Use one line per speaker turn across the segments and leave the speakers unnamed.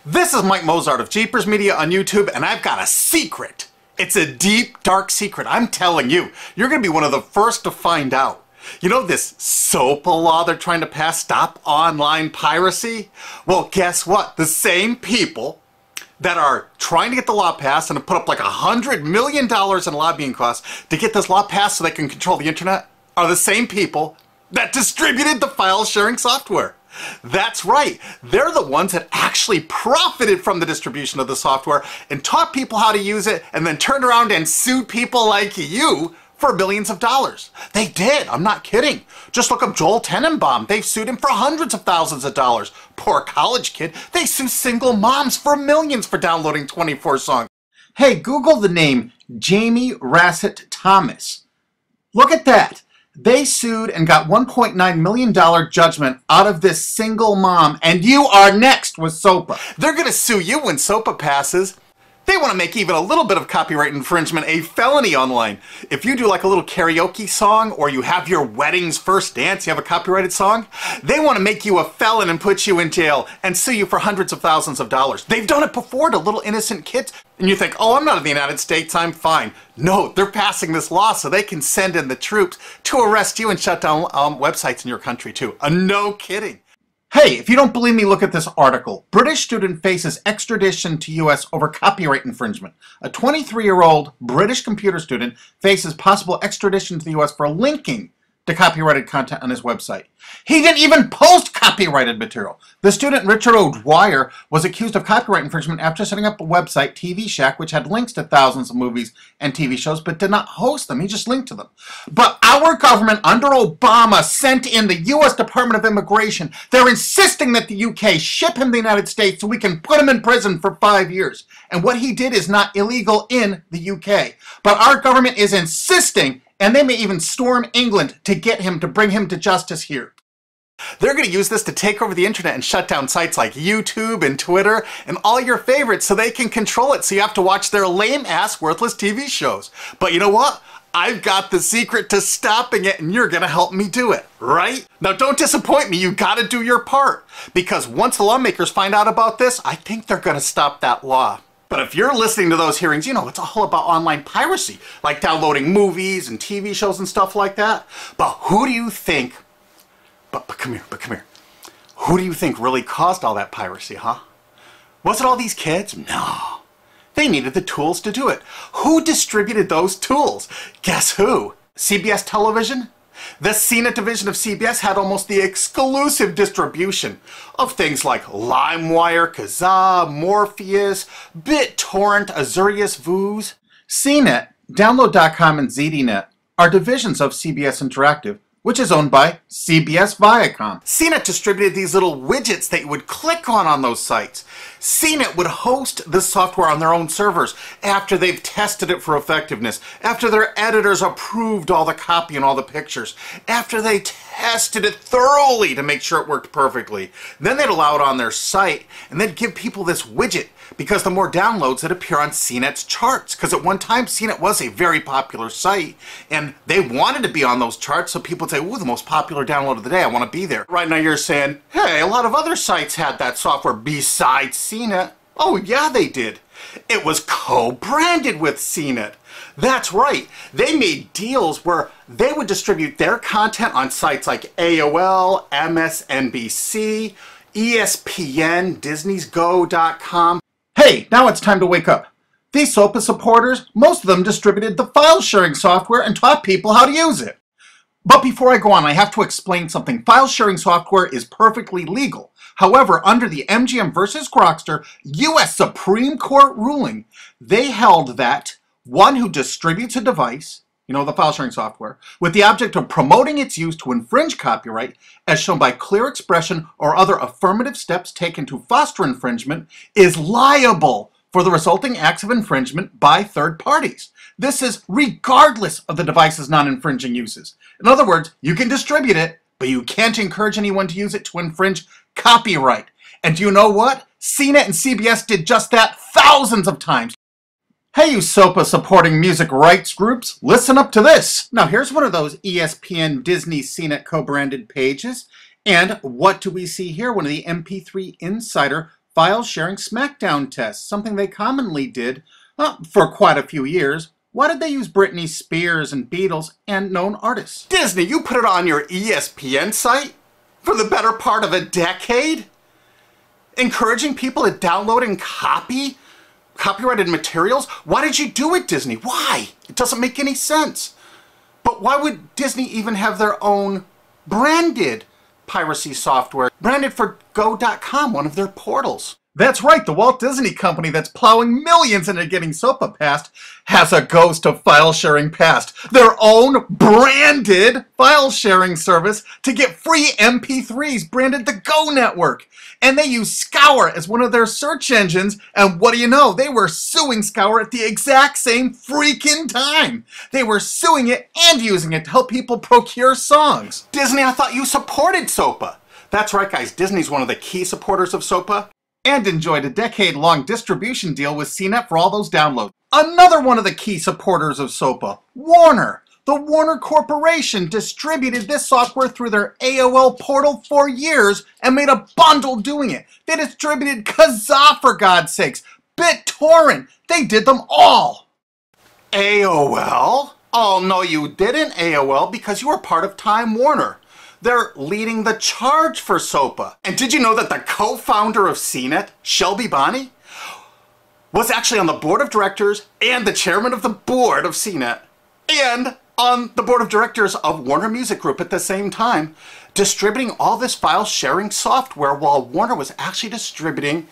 This is Mike Mozart of Jeepers Media on YouTube, and I've got a secret. It's a deep, dark secret. I'm telling you, you're going to be one of the first to find out. You know this SOPA law they're trying to pass, Stop Online Piracy? Well, guess what? The same people that are trying to get the law passed and have put up like $100 million in lobbying costs to get this law passed so they can control the internet are the same people that distributed the file sharing software. That's right. They're the ones that actually profited from the distribution of the software and taught people how to use it and then turned around and sued people like you for billions of dollars. They did. I'm not kidding. Just look up Joel Tenenbaum. They've sued him for hundreds of thousands of dollars. Poor college kid. They sue single moms for millions for downloading 24 songs. Hey, Google the name Jamie Rassett Thomas. Look at that. They sued and got $1.9 million judgment out of this single mom, and you are next with SOPA. They're going to sue you when SOPA passes. They want to make even a little bit of copyright infringement a felony online. If you do like a little karaoke song, or you have your wedding's first dance, you have a copyrighted song, they want to make you a felon and put you in jail and sue you for hundreds of thousands of dollars. They've done it before to little innocent kids. And you think, oh, I'm not in the United States, I'm fine. No, they're passing this law so they can send in the troops to arrest you and shut down websites in your country too. No kidding. Hey, if you don't believe me, look at this article. British student faces extradition to U.S. over copyright infringement. A 23-year-old British computer student faces possible extradition to the U.S. for linking to copyrighted content on his website. He didn't even post copyrighted material. The student, Richard O'Dwyer, was accused of copyright infringement after setting up a website, TV Shack, which had links to thousands of movies and TV shows, but did not host them. He just linked to them. But our government, under Obama, sent in the U.S. Department of Immigration. They're insisting that the U.K. ship him to the United States so we can put him in prison for 5 years. And what he did is not illegal in the U.K. But our government is insisting, and they may even storm England to get him, to bring him to justice here. They're going to use this to take over the internet and shut down sites like YouTube and Twitter and all your favorites so they can control it, so you have to watch their lame-ass, worthless TV shows. But you know what? I've got the secret to stopping it, and you're going to help me do it, right? Now, don't disappoint me. You got to do your part. Because once the lawmakers find out about this, I think they're going to stop that law. But if you're listening to those hearings, you know, it's all about online piracy, like downloading movies and TV shows and stuff like that. But who do you think, but come here. Who do you think really caused all that piracy, huh? Was it all these kids? No. They needed the tools to do it. Who distributed those tools? Guess who? CBS Television? The CNET division of CBS had almost the exclusive distribution of things like LimeWire, Kazaa, Morpheus, BitTorrent, Azurius, Vooz. CNET, Download.com, and ZDNet are divisions of CBS Interactive, which is owned by CBS Viacom. CNET distributed these little widgets that you would click on those sites. CNET would host the software on their own servers after they've tested it for effectiveness, after their editors approved all the copy and all the pictures, after they tested it thoroughly to make sure it worked perfectly. Then they'd allow it on their site, and they'd give people this widget, because the more downloads that appear on CNET's charts. Because at one time, CNET was a very popular site, and they wanted to be on those charts, so people would say, ooh, the most popular download of the day, I want to be there. Right now you're saying, hey, a lot of other sites had that software besides CNET. Oh, yeah, they did. It was co-branded with CNET. That's right. They made deals where they would distribute their content on sites like AOL, MSNBC, ESPN, Disney'sGo.com. Hey, now it's time to wake up. These SOPA supporters, most of them distributed the file sharing software and taught people how to use it. But before I go on, I have to explain something. File sharing software is perfectly legal. However, under the MGM versus Grokster U.S. Supreme Court ruling, they held that one who distributes a device, you know, the file sharing software, with the object of promoting its use to infringe copyright, as shown by clear expression or other affirmative steps taken to foster infringement, is liable for the resulting acts of infringement by third parties. This is regardless of the device's non-infringing uses. In other words, you can distribute it, but you can't encourage anyone to use it to infringe copyright. And do you know what? CNET and CBS did just that thousands of times. Hey, you SOPA supporting music rights groups, listen up to this. Now here's one of those ESPN, Disney, CNET co-branded pages. And what do we see here? One of the MP3 Insider
file sharing smackdown tests, something they commonly did for quite a few years. Why did they use Britney Spears and Beatles and known artists?
Disney, you put it on your ESPN site for the better part of a decade? Encouraging people to download and copy copyrighted materials? Why did you do it, Disney? Why? It doesn't make any sense. But why would Disney even have their own branded piracy software, branded for Go.com, one of their portals?
That's right, the Walt Disney Company that's plowing millions into getting SOPA passed has a ghost of file sharing past. Their own branded file sharing service to get free MP3s branded the Go Network. And they use Scour as one of their search engines, and what do you know? They were suing Scour at the exact same freaking time. They were suing it and using it to help people procure songs.
Disney, I thought you supported SOPA. That's right, guys, Disney's one of the key supporters of SOPA.
And enjoyed a decade-long distribution deal with CNET for all those downloads. Another one of the key supporters of SOPA, Warner. The Warner Corporation distributed this software through their AOL portal for years and made a bundle doing it. They distributed Kazaa, for God's sakes, BitTorrent. They did them all.
AOL? Oh, no, you didn't, AOL, because you were part of Time Warner. They're leading the charge for SOPA. And did you know that the co-founder of CNET, Shelby Bonney, was actually on the board of directors and the chairman of the board of CNET and on the board of directors of Warner Music Group at the same time, distributing all this file sharing software while Warner was actually distributing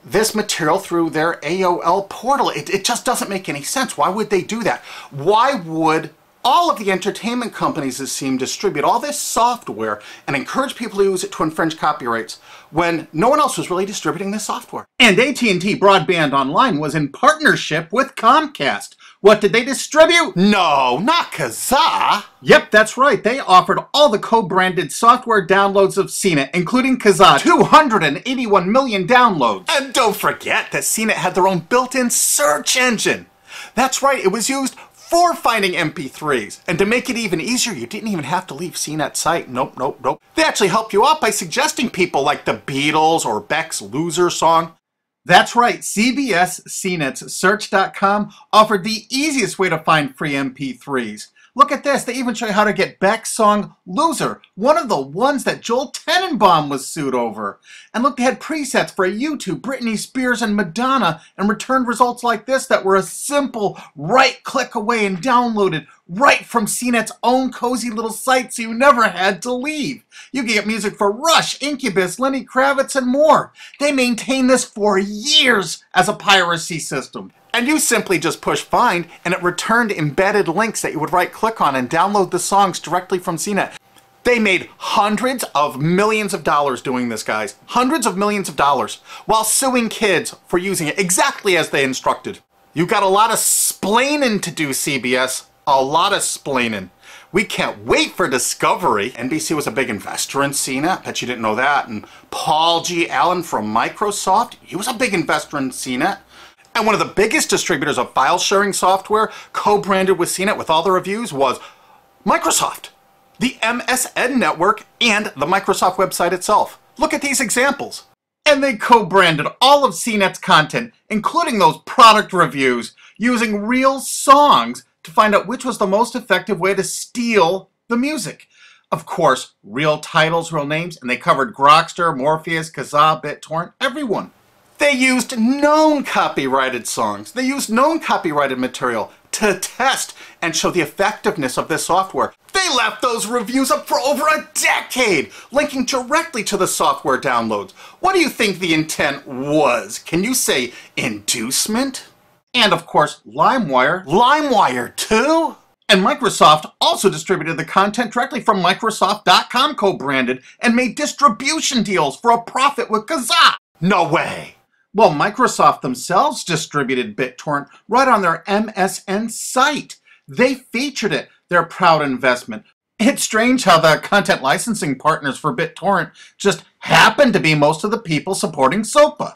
this material through their AOL portal. It just doesn't make any sense. Why would they do that? Why would all of the entertainment companies, it seemed, distribute all this software and encourage people to use it to infringe copyrights when no one else was really distributing this software?
And AT&T Broadband Online was in partnership with Comcast. What did they distribute?
No, not Kazaa.
Yep, that's right. They offered all the co-branded software downloads of CNET, including Kazaa, 281 million downloads.
And don't forget that CNET had their own built-in search engine. That's right, it was used for finding MP3s. And to make it even easier, you didn't even have to leave CNET's site. Nope, nope, nope. They actually help you out by suggesting people like the Beatles or Beck's Loser song.
That's right, CBS CNET's Search.com offered the easiest way to find free MP3s. Look at this, they even show you how to get Beck's song Loser, one of the ones that Joel Tenenbaum was sued over. And look, they had presets for YouTube, Britney Spears, and Madonna, and returned results like this that were a simple right-click away and downloaded right from CNET's own cozy little site, so you never had to leave. You can get music for Rush, Incubus, Lenny Kravitz, and more. They maintained this for years as a piracy system.
And you simply just push find, and it returned embedded links that you would right-click on and download the songs directly from CNET. They made hundreds of millions of dollars doing this, guys. Hundreds of millions of dollars, while suing kids for using it exactly as they instructed. You got a lot of splaining to do, CBS. A lot of splaining. We can't wait for Discovery. NBC was a big investor in CNET. Bet you didn't know that. And Paul G. Allen from Microsoft, he was a big investor in CNET. And one of the biggest distributors of file sharing software co-branded with CNET with all the reviews was Microsoft, the MSN network, and the Microsoft website itself. Look at these examples.
And they co-branded all of CNET's content, including those product reviews, using real songs to find out which was the most effective way to steal the music. Of course, real titles, real names, and they covered Grokster, Morpheus, Kazaa, BitTorrent, everyone.
They used known copyrighted songs. They used known copyrighted material to test and show the effectiveness of this software. They left those reviews up for over a decade, linking directly to the software downloads. What do you think the intent was? Can you say inducement?
And of course, LimeWire.
LimeWire too?
And Microsoft also distributed the content directly from Microsoft.com co-branded and made distribution deals for a profit with Kazaa.
No way.
Well, Microsoft themselves distributed BitTorrent right on their MSN site. They featured it, their proud investment. It's strange how the content licensing partners for BitTorrent just happen to be most of the people supporting SOPA.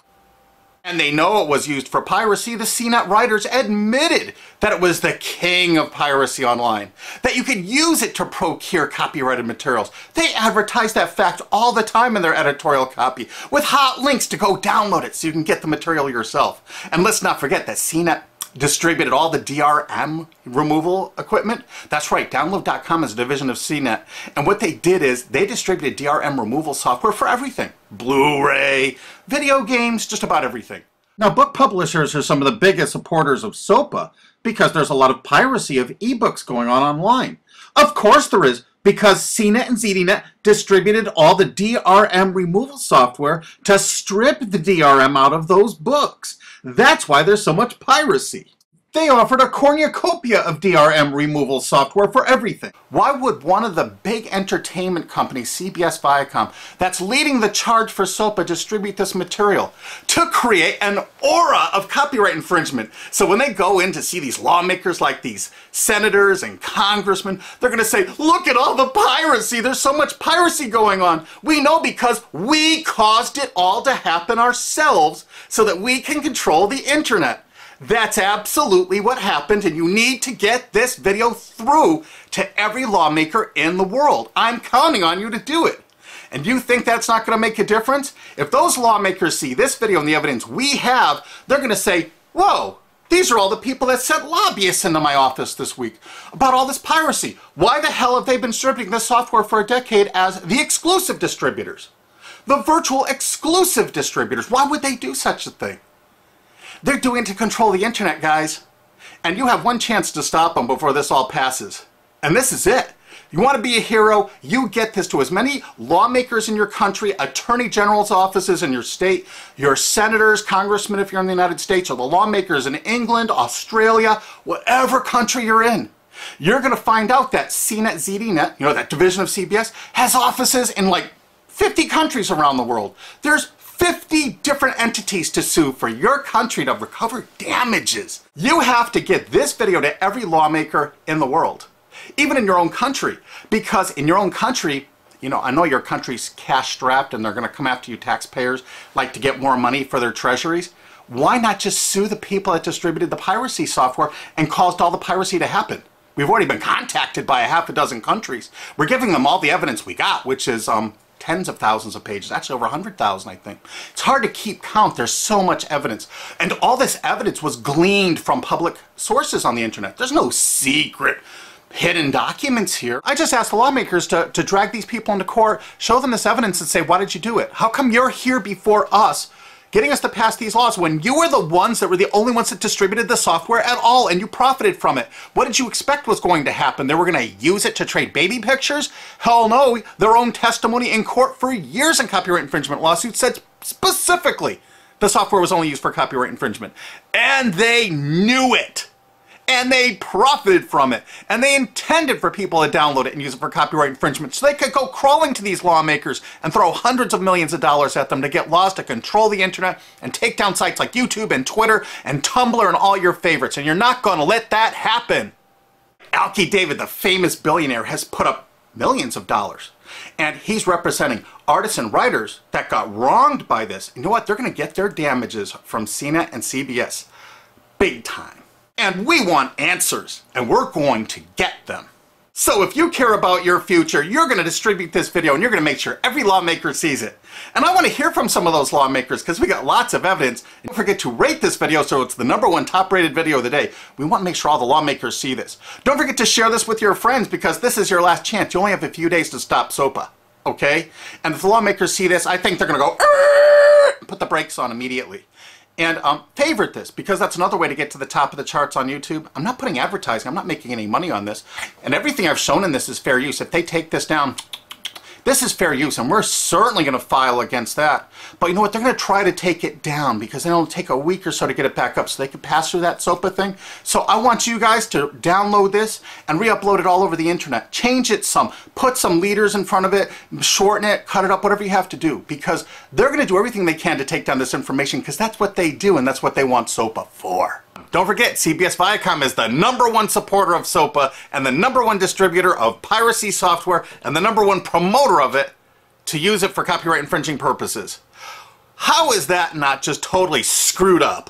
And they know it was used for piracy. The CNET writers admitted that it was the king of piracy online, that you could use it to procure copyrighted materials. They advertise that fact all the time in their editorial copy with hot links to go download it so you can get the material yourself. And let's not forget that CNET distributed all the DRM removal equipment. That's right, Download.com is a division of CNET. And what they did is they distributed DRM removal software for everything. Blu-ray, video games, just about everything.
Now, book publishers are some of the biggest supporters of SOPA because there's a lot of piracy of ebooks going on online. Of course there is, because CNET and ZDNet distributed all the DRM removal software to strip the DRM out of those books. That's why there's so much piracy. They offered a cornucopia of DRM removal software for everything.
Why would one of the big entertainment companies, CBS Viacom, that's leading the charge for SOPA, distribute this material? To create an aura of copyright infringement. So when they go in to see these lawmakers like these senators and congressmen, they're going to say, look at all the piracy. There's so much piracy going on. We know because we caused it all to happen ourselves so that we can control the internet. That's absolutely what happened, and you need to get this video through to every lawmaker in the world. I'm counting on you to do it. And you think that's not going to make a difference? If those lawmakers see this video and the evidence we have, they're going to say, whoa, these are all the people that sent lobbyists into my office this week about all this piracy. Why the hell have they been distributing this software for a decade as the exclusive distributors? The virtual exclusive distributors. Why would they do such a thing? They're doing it to control the internet, guys. And you have one chance to stop them before this all passes. And this is it. You want to be a hero, you get this to as many lawmakers in your country, attorney general's offices in your state, your senators, congressmen if you're in the United States, or the lawmakers in England, Australia, whatever country you're in. You're going to find out that CNET, ZDNet, you know, that division of CBS, has offices in like 50 countries around the world. There's 50 different entities to sue for your country to recover damages. You have to get this video to every lawmaker in the world, even in your own country, because in your own country, you know, I know your country's cash strapped and they're going to come after you taxpayers like to get more money for their treasuries. Why not just sue the people that distributed the piracy software and caused all the piracy to happen? We've already been contacted by a half a dozen countries. We're giving them all the evidence we got, which is tens of thousands of pages, actually over 100,000, I think. It's hard to keep count. There's so much evidence. And all this evidence was gleaned from public sources on the internet. There's no secret hidden documents here. I just asked the lawmakers to drag these people into court, show them this evidence and say, why did you do it? How come you're here before us getting us to pass these laws when you were the ones that were the only ones that distributed the software at all and you profited from it? What did you expect was going to happen? They were going to use it to trade baby pictures? Hell no. Their own testimony in court for years in copyright infringement lawsuits said specifically the software was only used for copyright infringement. And they knew it. And they profited from it. And they intended for people to download it and use it for copyright infringement so they could go crawling to these lawmakers and throw hundreds of millions of dollars at them to get laws to control the internet and take down sites like YouTube and Twitter and Tumblr and all your favorites. And you're not going to let that happen. Alki David, the famous billionaire, has put up millions of dollars. And he's representing artists and writers that got wronged by this. You know what? They're going to get their damages from CNET and CBS. Big time. And we want answers, and we're going to get them. So if you care about your future, you're going to distribute this video and you're going to make sure every lawmaker sees it. And I want to hear from some of those lawmakers because we got lots of evidence. And don't forget to rate this video so it's the #1 top rated video of the day. We want to make sure all the lawmakers see this. Don't forget to share this with your friends because this is your last chance. You only have a few days to stop SOPA, okay? And if the lawmakers see this, I think they're going to go, put the brakes on immediately. And favorite this, because that's another way to get to the top of the charts on YouTube. I'm not putting advertising. I'm not making any money on this. And everything I've shown in this is fair use. If they take this down, this is fair use, and we're certainly going to file against that. But you know what? They're going to try to take it down because it'll take a week or so to get it back up so they can pass through that SOPA thing. So I want you guys to download this and re-upload it all over the internet. Change it some. Put some leaders in front of it. Shorten it. Cut it up. Whatever you have to do. Because they're going to do everything they can to take down this information because that's what they do and that's what they want SOPA for. Don't forget, CBS Viacom is the #1 supporter of SOPA and the #1 distributor of piracy software and the #1 promoter of it to use it for copyright infringing purposes. How is that not just totally screwed up?